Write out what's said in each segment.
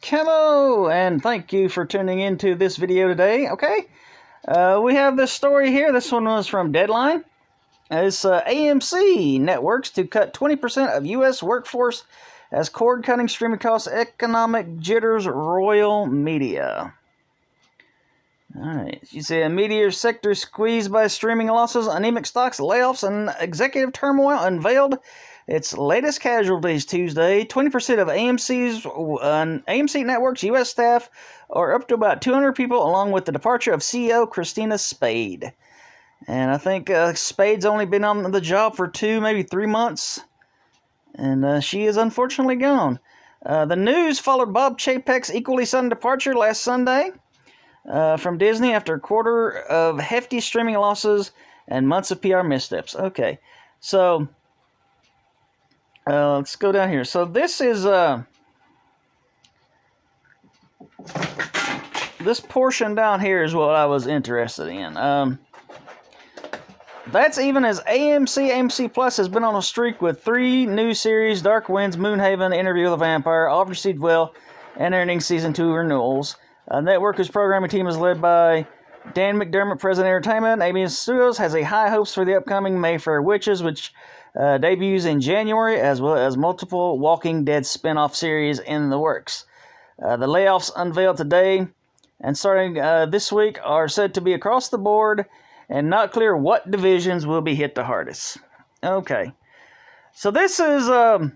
Hello, and thank you for tuning into this video today. Okay, we have this story here. This one was from Deadline. It's AMC networks to cut 20% of U.S. workforce as cord-cutting streaming costs economic jitters royal media. Alright, you see a media sector squeezed by streaming losses, anemic stocks, layoffs, and executive turmoil unveiled its latest casualties Tuesday. 20% of AMC Network's U.S. staff are up to about 200 people, along with the departure of CEO Christina Spade. And I think Spade's only been on the job for 2, maybe 3 months. And she is unfortunately gone. The news followed Bob Chapek's equally sudden departure last Sunday from Disney after a quarter of hefty streaming losses and months of PR missteps. Okay, so let's go down here. So this is this portion down here is what I was interested in. That's even as AMC Plus has been on a streak with 3 new series: Dark Winds, Moonhaven, Interview with a Vampire, all received well, and earning season 2 renewals. Network's programming team is led by Dan McDermott, President of Entertainment. ABS Studios has a high hopes for the upcoming Mayfair Witches, which debuts in January, as well as multiple Walking Dead spin-off series in the works. The layoffs unveiled today and starting this week are said to be across the board, and not clear what divisions will be hit the hardest. Okay, so this is, I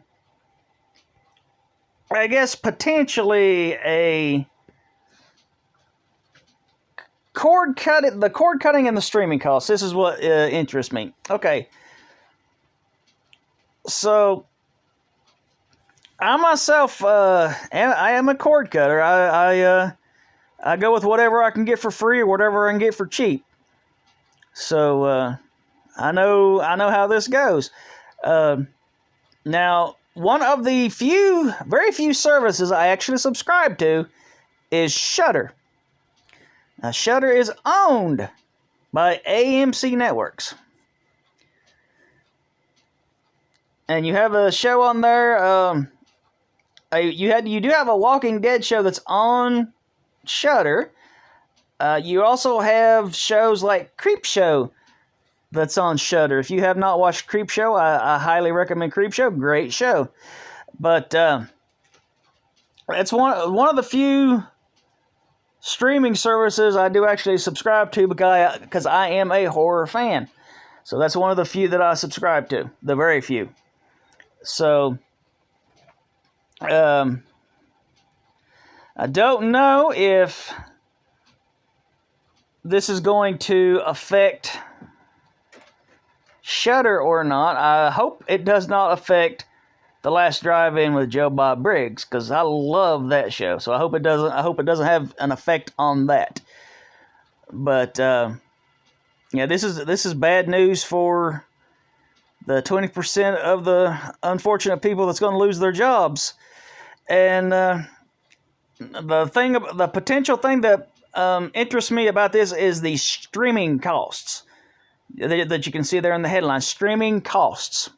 guess, potentially a the cord cutting and the streaming costs. This is what interests me. Okay, so I myself, I am a cord cutter. I go with whatever I can get for free or whatever I can get for cheap. So I know how this goes. Now, one of the very few services I actually subscribe to is Shudder. Now, Shudder is owned by AMC Networks. And you have a show on there. You do have a Walking Dead show that's on Shudder. You also have shows like Creepshow that's on Shudder. If you have not watched Creepshow, I highly recommend Creepshow. Great show. But it's one of the few streaming services I do actually subscribe to because I am a horror fan. So that's one of the few that I subscribe to. The very few. So I don't know if this is going to affect Shudder or not. I hope it does not affect The Last Drive-In with Joe Bob Briggs, because I love that show. So I hope it doesn't. I hope it doesn't have an effect on that. But yeah, this is bad news for the 20% of the unfortunate people that's going to lose their jobs. And the potential thing that interests me about this is the streaming costs that you can see there in the headline. Streaming costs.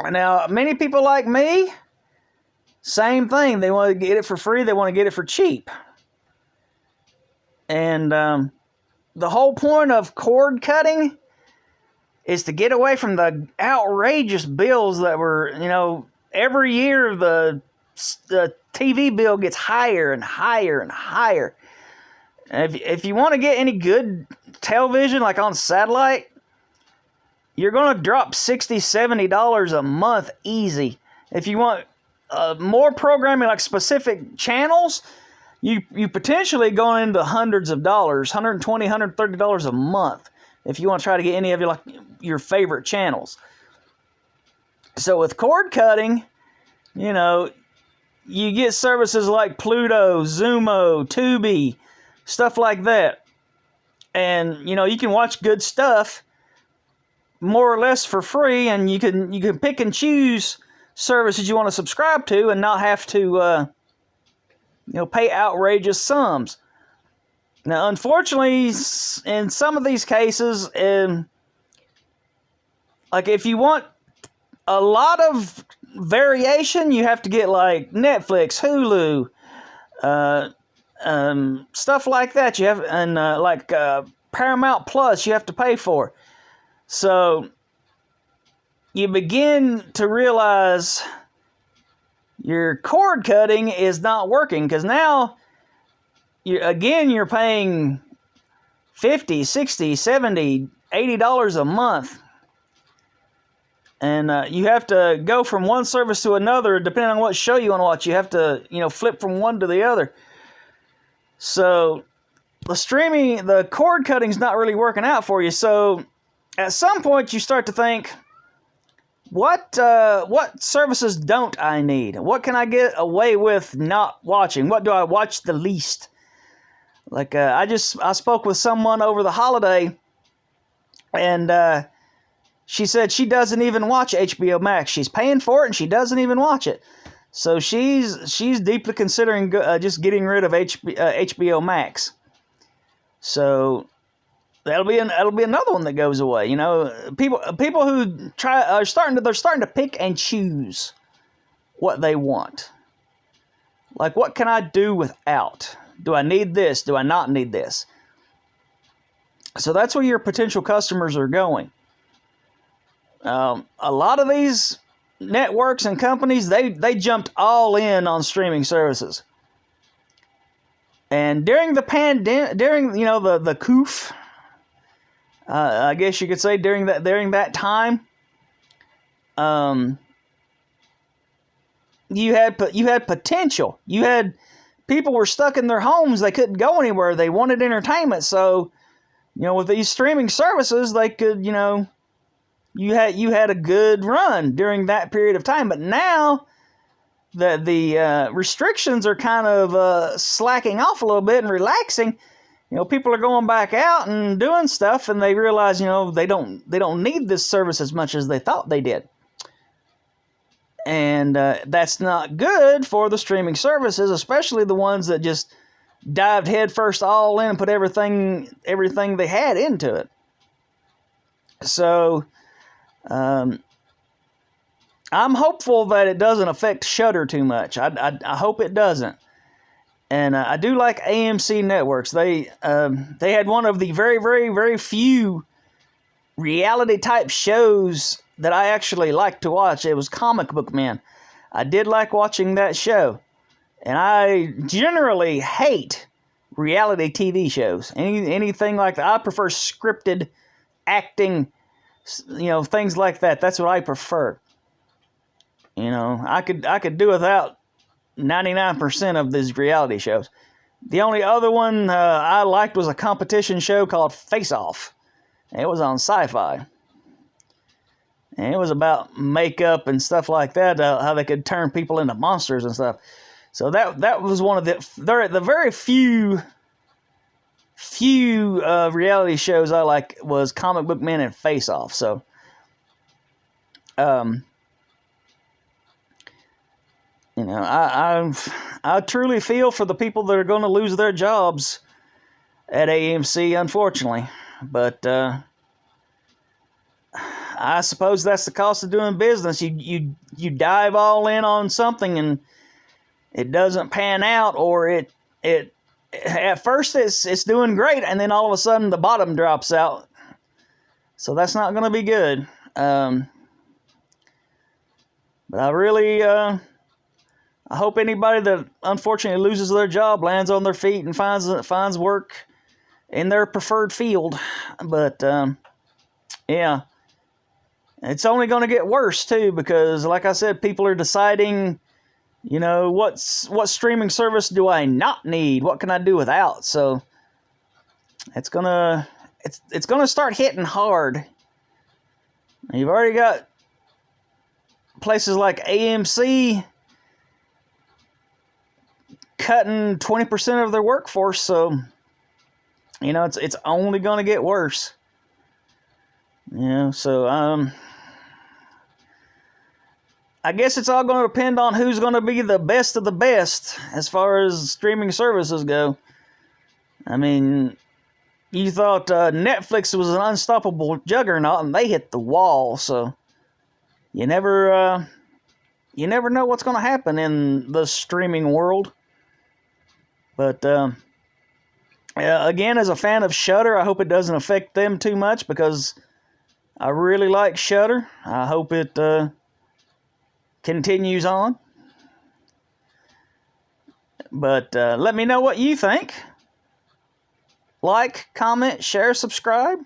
Now, many people like me, same thing. They want to get it for free. They want to get it for cheap. And the whole point of cord cutting is to get away from the outrageous bills that were, every year the TV bill gets higher and higher and higher. And if you want to get any good television, like on satellite, you're going to drop $60, $70 a month easy. If you want more programming, like specific channels, you potentially go into hundreds of dollars, $120, $130 a month, if you want to try to get any of your favorite channels. So with cord cutting, you get services like Pluto, Zumo, Tubi, stuff like that. And, you can watch good stuff more or less for free, and you can pick and choose services you want to subscribe to and not have to, pay outrageous sums. Now, unfortunately, in some of these cases, like if you want a lot of variation, you have to get like Netflix, Hulu, stuff like that. You have, and like Paramount Plus, you have to pay for. So you begin to realize your cord cutting is not working, because now you're paying $50, $60, $70, $80 a month. And you have to go from one service to another, depending on what show you want to watch. You have to, flip from one to the other. So the cord cutting's not really working out for you. So at some point, you start to think, what services don't I need? What can I get away with not watching? What do I watch the least? Like I spoke with someone over the holiday, and she said she doesn't even watch HBO Max. She's paying for it, and she doesn't even watch it. So she's deeply considering just getting rid of HBO Max. So that'll be another one that goes away. People who they're starting to pick and choose what they want. Like, what can I do without? Do I need this? Do I not need this? So that's where your potential customers are going. A lot of these networks and companies, they jumped all in on streaming services. And during the the coof, I guess you could say during that time, you had potential. You had people were stuck in their homes. They couldn't go anywhere. They wanted entertainment. So, with these streaming services, they could, you had a good run during that period of time. But now that the restrictions are kind of slacking off a little bit and relaxing, people are going back out and doing stuff, and they realize, they don't need this service as much as they thought they did. And that's not good for the streaming services, especially the ones that just dived headfirst all in and put everything they had into it. So I'm hopeful that it doesn't affect Shudder too much. I hope it doesn't. And I do like AMC Networks. They had one of the very, very, very few reality-type shows that I actually liked to watch. It was Comic Book Men. I did like watching that show. And I generally hate reality TV shows. Anything like that. I prefer scripted acting, things like that. That's what I prefer. I could do without 99% of these reality shows. The only other one I liked was a competition show called Face Off. It was on Sci-Fi. And it was about makeup and stuff like that, how they could turn people into monsters and stuff. So that was one of the very few reality shows I like was Comic Book Men and Face Off. So, I truly feel for the people that are going to lose their jobs at AMC, unfortunately. But I suppose that's the cost of doing business. You dive all in on something and it doesn't pan out, or it at first it's doing great, and then all of a sudden the bottom drops out. So that's not going to be good. But I really I hope anybody that unfortunately loses their job lands on their feet and finds work in their preferred field. But yeah, it's only going to get worse too, because like I said, people are deciding, what streaming service do I not need? What can I do without? So it's gonna start hitting hard. You've already got places like AMC cutting 20% of their workforce, so it's only going to get worse. So I guess it's all going to depend on who's going to be the best of the best as far as streaming services go. I mean, you thought Netflix was an unstoppable juggernaut, and they hit the wall. So you never you never know what's going to happen in the streaming world. But again, as a fan of Shudder, I hope it doesn't affect them too much, because I really like Shudder. I hope it continues on. But let me know what you think. Like, comment, share, subscribe.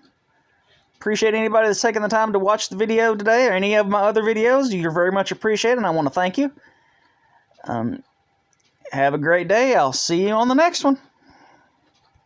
Appreciate anybody that's taking the time to watch the video today, or any of my other videos. You're very much appreciated, and I want to thank you. Have a great day. I'll see you on the next one.